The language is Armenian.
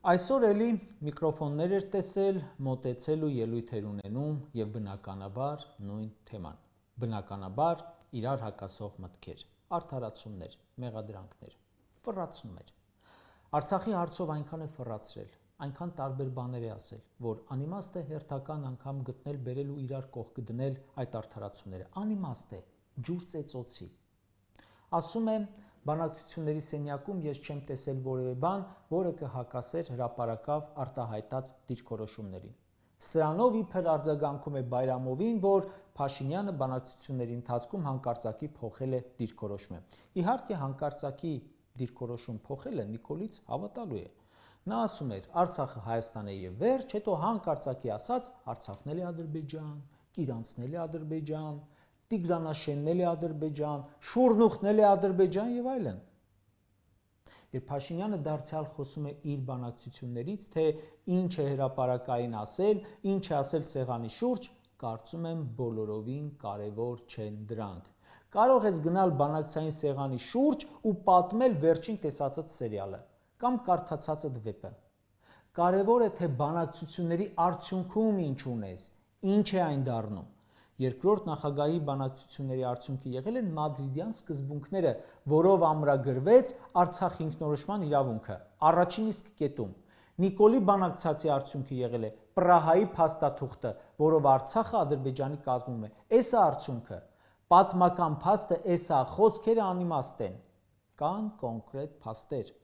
Այսօր էլի միկրոֆոններ էր տեսել, մոտեցել ու ելույթ էր ունենում եւ բնականաբար նույն թեման։ Բնականաբար իրար հակասող մտքեր, արդարացումներ, մեղադրանքներ, ֆռացնում էր։ Արցախի հարցով այնքան է ֆռացրել, այնքան տարբեր բաներ է ասել, որ անիմաստ է հերթական անգամ գտնել, բերել ու իրար կողք դնել այդ արդարացումները։ Անիմաստ է, ջուր ծեծոցի։ Ասում է բանակցությունների սենյակում ես չեմ տեսել որևէ բան, որը կհակասեր հրապարակավ արտահայտած դիրքորոշումներին։ Սրանով իբր արձագանքում է Բայրամովին, որ Փաշինյանը բանակցությունների ընթացքում հանկարծակի փոխել է դիրքորոշումը։ Իհարկե հանկարծակի դիրքորոշում փոխելը Նիկոլից հավատալու է։ Նա ասում էր Արցախը Հայաստան է եւ վերջ, հետո հանկարծակի ասաց Արցախն էլ է Ադրբեջան, Կիրանցն էլ է Ադրբեջան, Տիգրանաշենն էլ է Ադրբեջան, Շուրնուխն էլ է Ադրբեջան եւ այլն։ Երբ Փաշինյանը դարձյալ խոսում է իր բանակցություններից, թե ինչ է հրապարակային ասել, ինչ է ասել սեղանի շուրջ, կարծում եմ բոլորովին կարևոր չեն դրանք։ Կարող ես գնալ բանակցային սեղանի շուրջ ու պատմել վերջին տեսածդ սերիալը կամ կարդացածդ վեպը։ Կարևոր է թե բանակցությունների արդյունքում ինչ ունես, ինչ է այն դառնում։ Երկրորդ նախագահի բանակցությունների արդյունքը եղել են մադրիդյան սկզբունքները, որով ամրագրվեց Արցախ ինքնորոշման իրավունքը։ Առաջին իսկ կետում Նիկոլի բանակցածի արդյունքը եղել է Պրահայի փաստաթուղթը, որով Արցախը Ադրբեջանի կազմում է։ Էս է արդյունքը։ Պատմական փաստը էս է, խոսքերը անիմաստ են։ Կան կոնկրետ փաստեր։